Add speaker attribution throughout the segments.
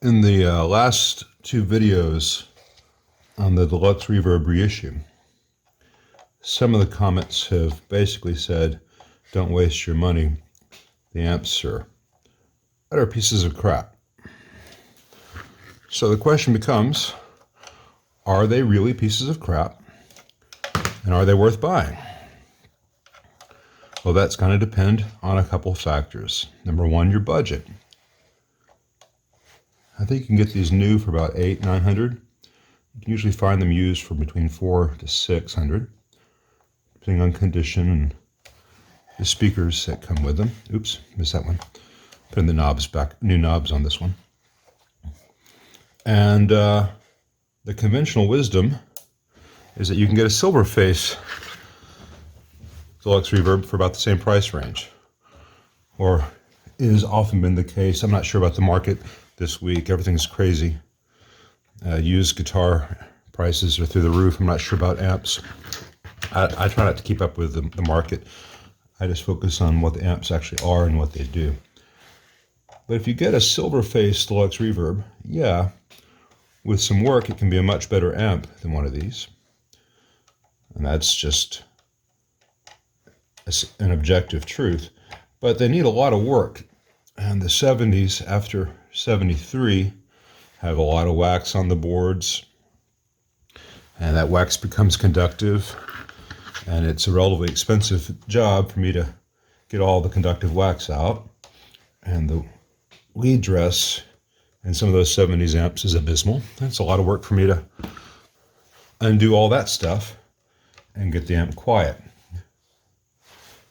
Speaker 1: In the last two videos on the Deluxe Reverb reissue, some of the comments have basically said, don't waste your money. The amps are utter pieces of crap. So the question becomes, are they really pieces of crap? And are they worth buying? Well, that's going to depend on a couple of factors. Number one, your budget. I think you can get these new for about $800-900. You can usually find them used for between $400 to $600, depending on condition and the speakers that come with them. Oops, missed that one. Putting the knobs back, new knobs on this one. And the conventional wisdom is that you can get a silver face Deluxe Reverb for about the same price range, or it has often been the case. I'm not sure about the market this week. Everything's crazy. Used guitar prices are through the roof. I'm not sure about amps. I try not to keep up with the market. I just focus on what the amps actually are and what they do. But if you get a silver face Deluxe Reverb, yeah, with some work, it can be a much better amp than one of these. And that's just an objective truth. But they need a lot of work. And the 70s, after 73, have a lot of wax on the boards. And that wax becomes conductive. And it's a relatively expensive job for me to get all the conductive wax out. And the lead dress in some of those 70s amps is abysmal. It's a lot of work for me to undo all that stuff and get the amp quiet.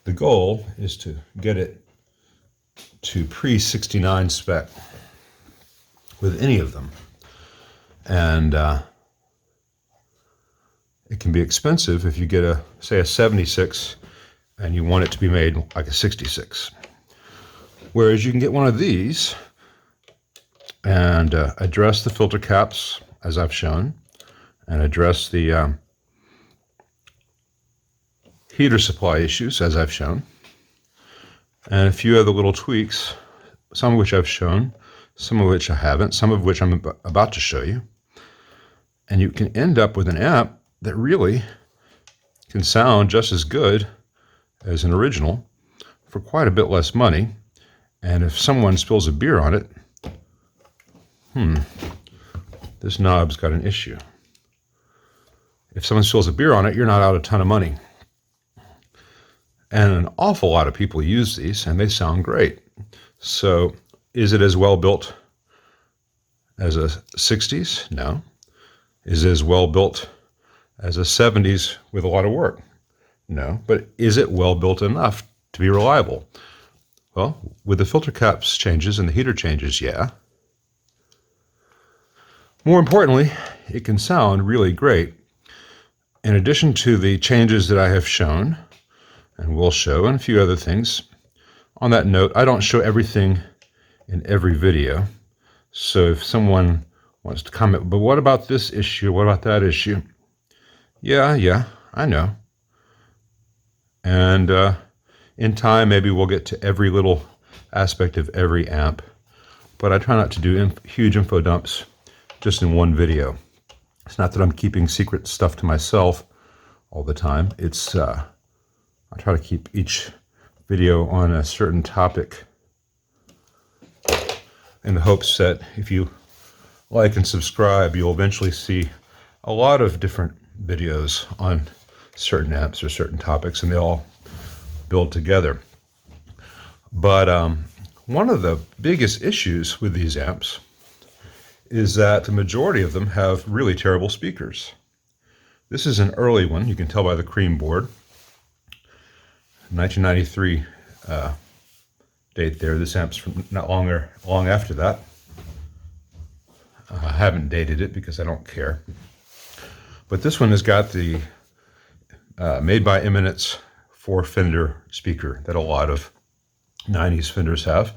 Speaker 1: The goal is to get it to pre-69 spec with any of them. And it can be expensive if you get a, say, a 76 and you want it to be made like a 66. Whereas you can get one of these and address the filter caps, as I've shown, and address the heater supply issues, as I've shown, and a few other little tweaks, some of which I've shown, some of which I haven't, some of which I'm about to show you. And you can end up with an amp that really can sound just as good as an original for quite a bit less money. And if someone spills a beer on it, this knob's got an issue. If someone spills a beer on it, you're not out a ton of money. And an awful lot of people use these, and they sound great. So is it as well built as a 60s? No. Is it as well built as a 70s with a lot of work? No. But is it well built enough to be reliable? Well, with the filter caps changes and the heater changes, yeah. More importantly, it can sound really great. In addition to the changes that I have shown, and will show, and a few other things. On that note, I don't show everything in every video. So if someone wants to comment, but what about this issue? What about that issue? Yeah, I know. And in time, maybe we'll get to every little aspect of every amp. But I try not to do huge info dumps just in one video. It's not that I'm keeping secret stuff to myself all the time. It's I try to keep each video on a certain topic in the hopes that if you like and subscribe, you'll eventually see a lot of different videos on certain amps or certain topics, and they all build together. But one of the biggest issues with these amps is that the majority of them have really terrible speakers. This is an early one. You can tell by the cream board. 1993 date there. This amp's from not long after that. I haven't dated it because I don't care. But this one has got the made by Eminence 4 Fender speaker that a lot of 90s Fenders have.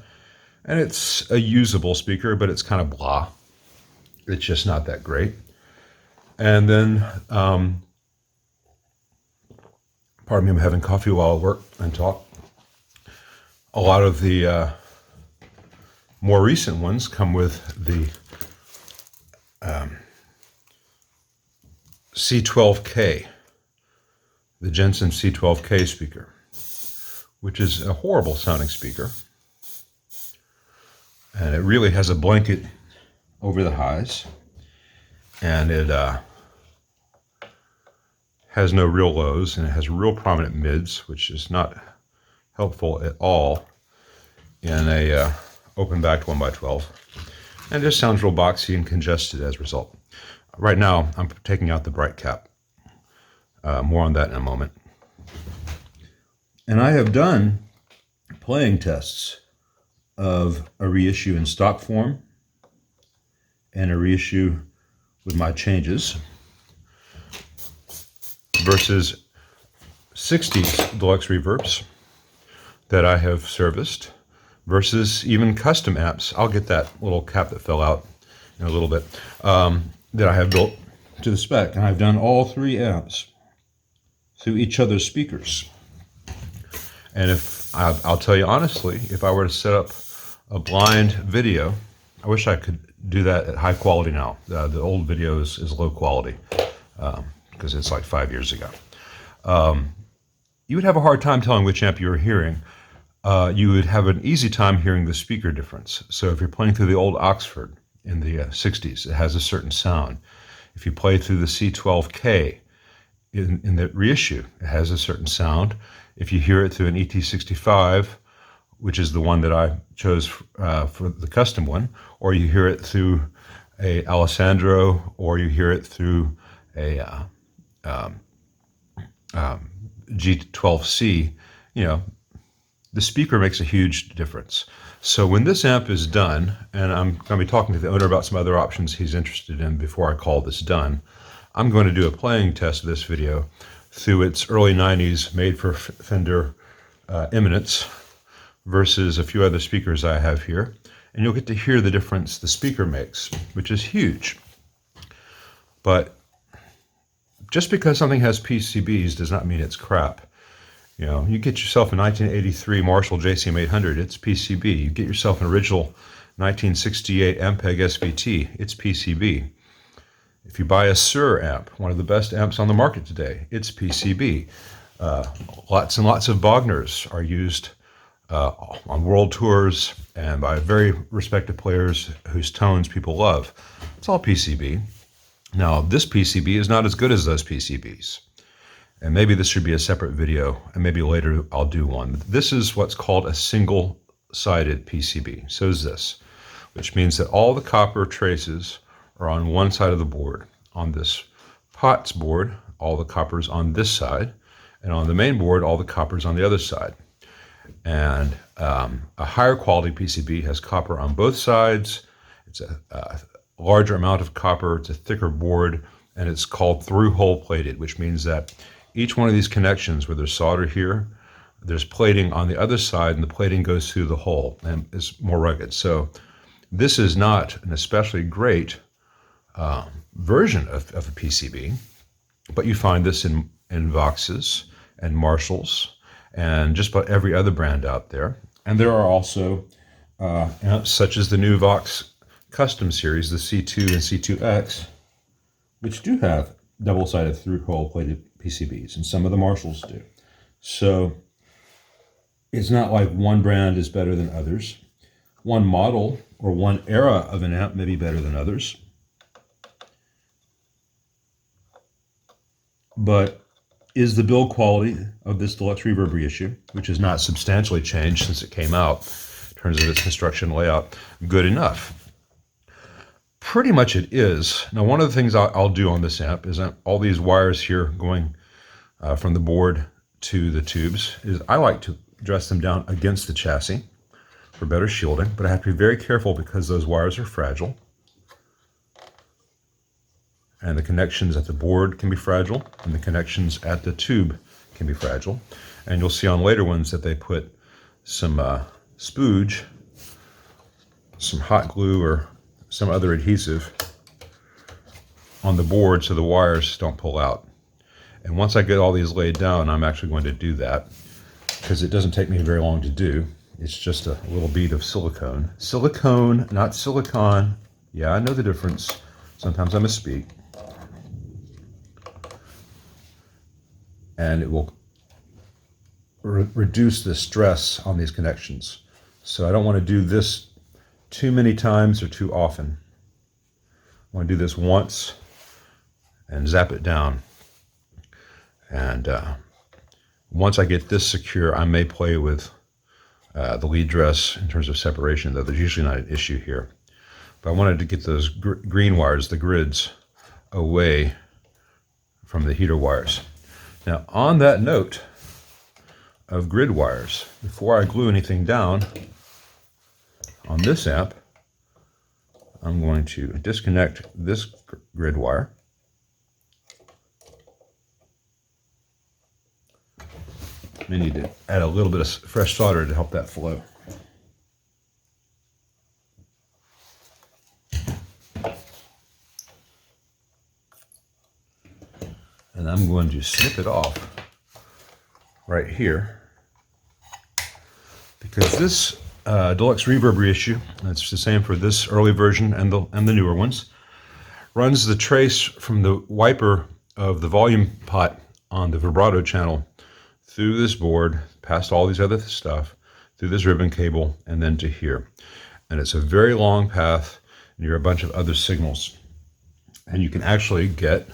Speaker 1: And it's a usable speaker, but it's kind of blah. It's just not that great. And then pardon me, I'm having coffee while I work and talk. A lot of the More recent ones come with the C12K, the Jensen C12K speaker, which is a horrible sounding speaker. And it really has a blanket over the highs, and it has no real lows, and it has real prominent mids, which is not helpful at all in a open backed 1x12, and it just sounds real boxy and congested as a result. Right now I'm taking out the bright cap. More on that in a moment. And I have done playing tests of a reissue in stock form and a reissue with my changes versus 60s Deluxe reverbs that I have serviced versus even custom amps. I'll get that little cap that fell out in a little bit, that I have built to the spec. And I've done all three amps through each other's speakers. And if I'll tell you honestly, if I were to set up a blind video, I wish I could do that at high quality now. The old video is low quality because it's like 5 years ago. You would have a hard time telling which amp you were hearing. You would have an easy time hearing the speaker difference. So if you're playing through the old Oxford in the 60s, it has a certain sound. If you play through the C12K in the reissue, it has a certain sound. If you hear it through an ET65, which is the one that I chose for the custom one, or you hear it through a Alessandro, or you hear it through a G12C, you know, the speaker makes a huge difference. So when this amp is done, and I'm going to be talking to the owner about some other options he's interested in before I call this done, I'm going to do a playing test of this video through its early 90s made for Fender Eminence versus a few other speakers I have here. And you'll get to hear the difference the speaker makes, which is huge. But just because something has PCBs does not mean it's crap. You know, you get yourself a 1983 Marshall JCM 800, it's PCB. You get yourself an original 1968 Ampeg SVT, it's PCB. If you buy a Sur amp, one of the best amps on the market today, it's PCB. Lots and lots of Bogners are used on world tours and by very respected players whose tones people love. It's all PCB. Now, this PCB is not as good as those PCBs. And maybe this should be a separate video, and maybe later I'll do one. This is what's called a single-sided PCB. So is this, which means that all the copper traces are on one side of the board. On this POTS board, all the copper's on this side, and on the main board, all the copper's on the other side. And a higher quality PCB has copper on both sides. It's a larger amount of copper, it's a thicker board, and it's called through-hole plated, which means that each one of these connections where there's solder here, there's plating on the other side, and the plating goes through the hole and is more rugged. So this is not an especially great version of a PCB, but you find this in Voxes and Marshalls and just about every other brand out there. And there are also amps such as the new Vox Custom Series, the C2 and C2X, which do have double-sided through-hole plated PCBs, and some of the Marshalls do. So it's not like one brand is better than others. One model or one era of an amp may be better than others. But is the build quality of this Deluxe Reverb reissue, which has not substantially changed since it came out in terms of its construction layout, good enough? Pretty much it is. Now, one of the things I'll do on this amp is all these wires here going from the board to the tubes is I like to dress them down against the chassis for better shielding, but I have to be very careful because those wires are fragile. And the connections at the board can be fragile, and the connections at the tube can be fragile. And you'll see on later ones that they put some spooge, some hot glue, or some other adhesive on the board so the wires don't pull out. And once I get all these laid down, I'm actually going to do that because it doesn't take me very long to do. It's just a little bead of silicone. Silicone, not silicon. Yeah, I know the difference. Sometimes I misspeak. And it will reduce the stress on these connections. So I don't want to do this too many times or too often. I want to do this once and zap it down. And once I get this secure, I may play with the lead dress in terms of separation, though there's usually not an issue here. But I wanted to get those green wires, the grids, away from the heater wires. Now, on that note of grid wires, before I glue anything down on this amp, I'm going to disconnect this grid wire. We need to add a little bit of fresh solder to help that flow. And I'm going to snip it off right here, because this Deluxe Reverb reissue, it's the same for this early version and the newer ones, runs the trace from the wiper of the volume pot on the vibrato channel through this board, past all these other stuff, through this ribbon cable, and then to here. And it's a very long path near a bunch of other signals. And you can actually get,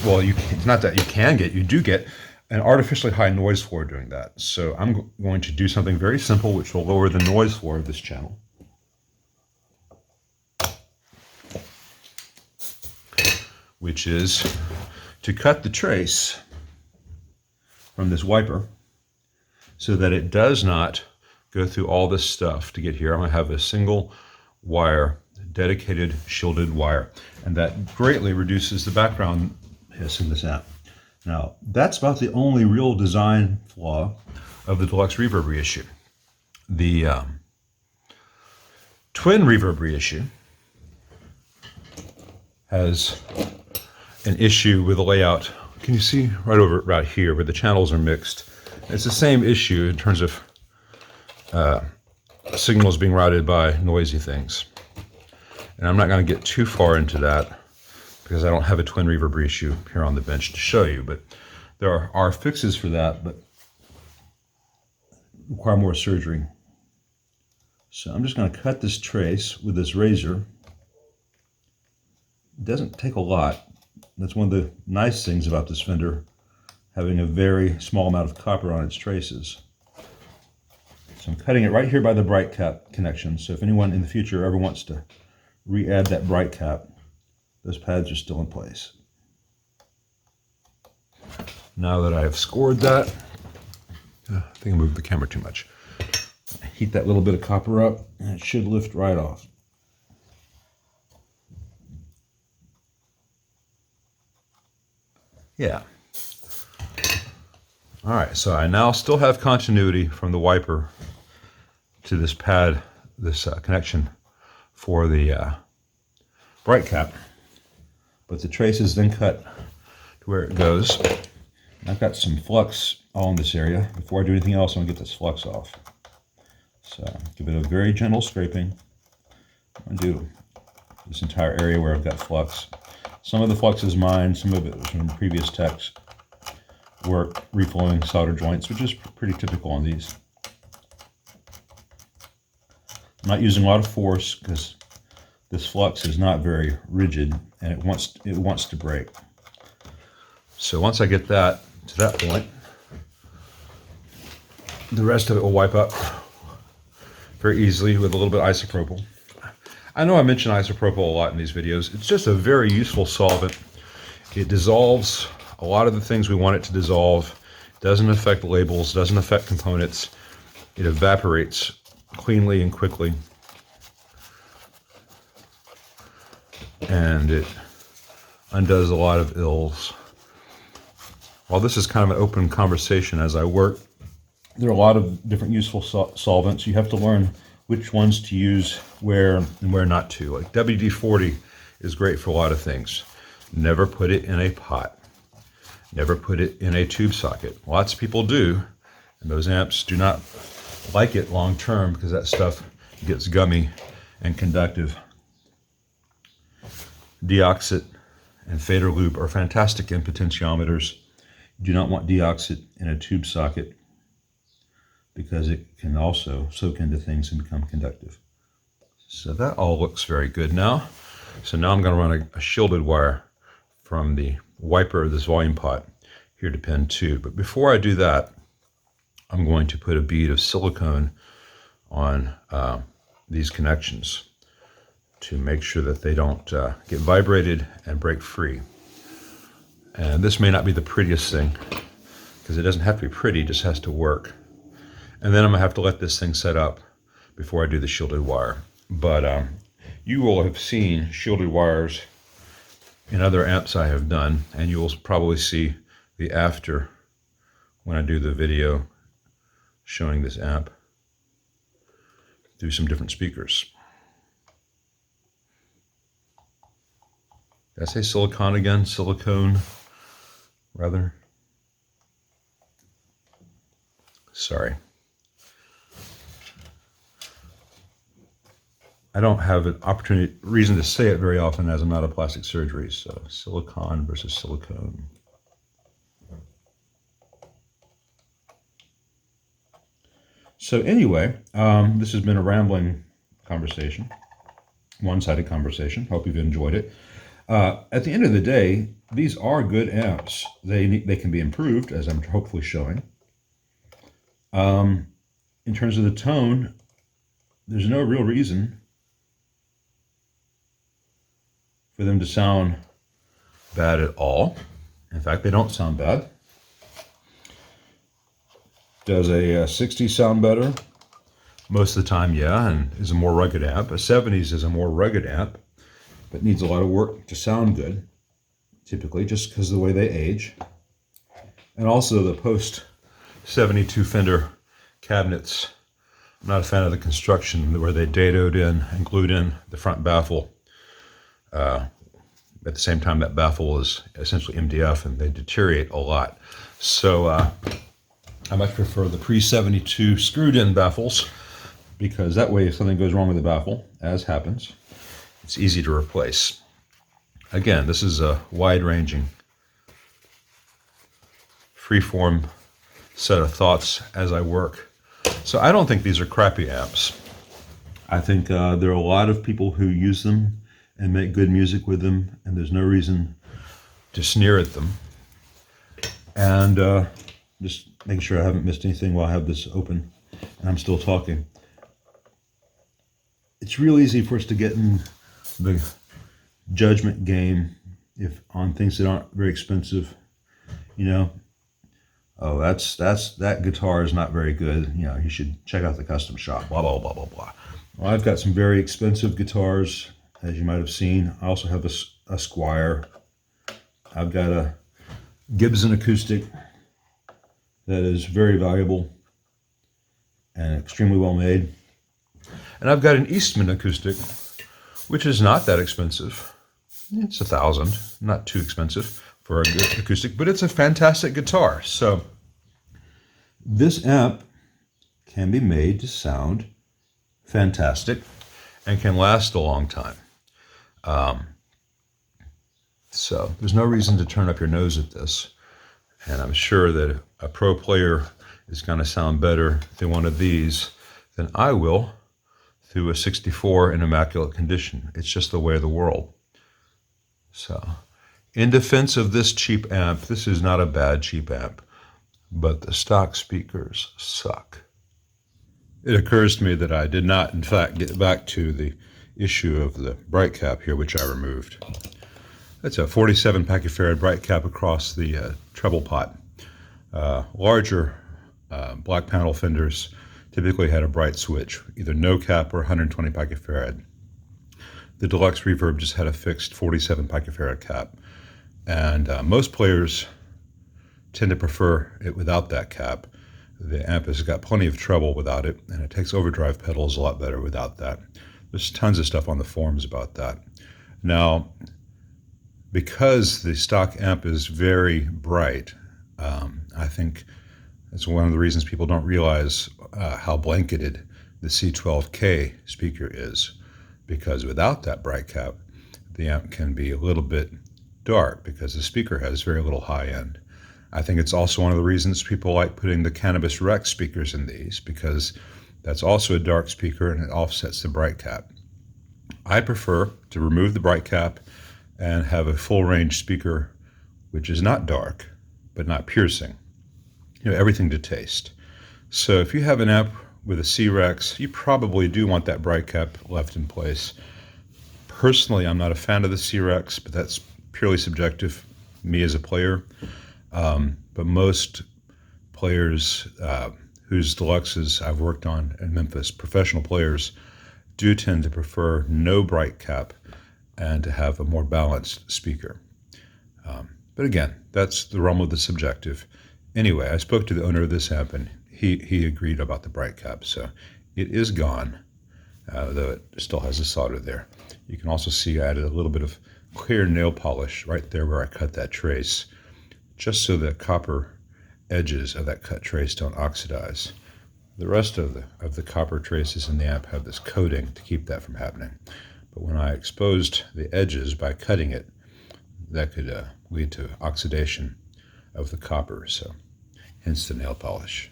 Speaker 1: well, it's not that you can get, you do get an artificially high noise floor doing that. So I'm going to do something very simple, which will lower the noise floor of this channel. Which is to cut the trace from this wiper so that it does not go through all this stuff to get here. I'm going to have a single wire, dedicated shielded wire, and that greatly reduces the background hiss in this amp. Now, that's about the only real design flaw of the Deluxe Reverb reissue. The Twin Reverb reissue has an issue with the layout. Can you see right here where the channels are mixed? It's the same issue in terms of signals being routed by noisy things. And I'm not going to get too far into that because I don't have a Twin Reverb reissue here on the bench to show you, but there are fixes for that, but require more surgery. So I'm just going to cut this trace with this razor. It doesn't take a lot. That's one of the nice things about this Fender, having a very small amount of copper on its traces. So I'm cutting it right here by the bright cap connection. So if anyone in the future ever wants to re-add that bright cap, those pads are still in place. Now that I've scored that, I think I moved the camera too much. Heat that little bit of copper up and it should lift right off. Yeah. All right, so I now still have continuity from the wiper to this pad, this connection for the bright cap, but the trace is then cut to where it goes. I've got some flux all in this area. Before I do anything else, I'm gonna get this flux off. So give it a very gentle scraping. I'm gonna do this entire area where I've got flux. Some of the flux is mine, some of it was from previous techs work, reflowing solder joints, which is pretty typical on these. I'm not using a lot of force because this flux is not very rigid and it wants to break. So once I get that to that point, the rest of it will wipe up very easily with a little bit of isopropyl. I know I mention isopropyl a lot in these videos. It's just a very useful solvent. It dissolves a lot of the things we want it to dissolve. It doesn't affect labels, doesn't affect components. It evaporates cleanly and quickly. And it undoes a lot of ills. While this is kind of an open conversation as I work, there are a lot of different useful solvents. You have to learn which ones to use where and where not to. Like WD-40 is great for a lot of things. Never put it in a pot. Never put it in a tube socket. Lots of people do, And those amps do not like it long term because that stuff gets gummy and conductive. Deoxit and fader loop are fantastic in potentiometers. You do not want deoxit in a tube socket because it can also soak into things and become conductive. So that all looks very good now. So now I'm going to run a shielded wire from the wiper of this volume pot here to pin 2. But before I do that, I'm going to put a bead of silicone on these connections to make sure that they don't get vibrated and break free. And this may not be the prettiest thing because it doesn't have to be pretty, it just has to work. And then I'm gonna have to let this thing set up before I do the shielded wire. But you will have seen shielded wires in other amps I have done, and you will probably see the after when I do the video showing this amp through some different speakers. Did I say silicon again? Silicone, rather. Sorry. I don't have an reason to say it very often as I'm not a plastic surgery. So silicon versus silicone. So anyway, this has been a rambling conversation, one-sided conversation. Hope you've enjoyed it. At the end of the day, these are good amps. They can be improved, as I'm hopefully showing. In terms of the tone, there's no real reason for them to sound bad at all. In fact, they don't sound bad. Does a 60 sound better? Most of the time, yeah, and is a more rugged amp. A 70s is a more rugged amp, but needs a lot of work to sound good, typically, just because of the way they age. And also the post-72 Fender cabinets. I'm not a fan of the construction where they dadoed in and glued in the front baffle. At the same time, that baffle is essentially MDF, and they deteriorate a lot. So I much prefer the pre-72 screwed-in baffles, because that way if something goes wrong with the baffle, as happens, it's easy to replace. Again, this is a wide-ranging, free-form set of thoughts as I work. So I don't think these are crappy amps. I think there are a lot of people who use them and make good music with them, and there's no reason to sneer at them. And just making sure I haven't missed anything while I have this open and I'm still talking. It's real easy for us to get in the judgment game on things that aren't very expensive. You know, oh, that guitar is not very good. You know, you should check out the custom shop. Blah blah blah blah blah. Well, I've got some very expensive guitars, as you might have seen. I also have a Squier. I've got a Gibson acoustic that is very valuable and extremely well made. And I've got an Eastman acoustic, which is not that expensive. It's $1,000, not too expensive for a good acoustic, but it's a fantastic guitar. So this amp can be made to sound fantastic and can last a long time. So there's no reason to turn up your nose at this. And I'm sure that a pro player is going to sound better through one of these than I will through a 64 in immaculate condition. It's just the way of the world. So, in defense of this cheap amp, this is not a bad cheap amp, but the stock speakers suck. It occurs to me that I did not, in fact, get back to the issue of the bright cap here, which I removed. It's a 47 picofarad bright cap across the treble pot. Larger black panel Fenders typically had a bright switch, either no cap or 120 picofarad. The Deluxe Reverb just had a fixed 47 picofarad cap. And most players tend to prefer it without that cap. The amp has got plenty of treble without it, and it takes overdrive pedals a lot better without that. There's tons of stuff on the forums about that. Now, because the stock amp is very bright, I think It's one of the reasons people don't realize how blanketed the C12K speaker is, because without that bright cap, the amp can be a little bit dark because the speaker has very little high end. I think it's also one of the reasons people like putting the Cannabis Rex speakers in these, because that's also a dark speaker and it offsets the bright cap. I prefer to remove the bright cap and have a full range speaker which is not dark but not piercing. Everything to taste. So if you have an amp with a C-Rex, you probably do want that bright cap left in place. Personally, I'm not a fan of the C-Rex, but that's purely subjective, me as a player. But most players whose Deluxes I've worked on in Memphis, professional players, do tend to prefer no bright cap and to have a more balanced speaker. But again, that's the realm of the subjective. Anyway, I spoke to the owner of this amp, and he agreed about the bright cap, so it is gone, though it still has the solder there. You can also see I added a little bit of clear nail polish right there where I cut that trace, just so the copper edges of that cut trace don't oxidize. The rest of the copper traces in the amp have this coating to keep that from happening. But when I exposed the edges by cutting it, that could lead to oxidation of the copper, so hence the nail polish.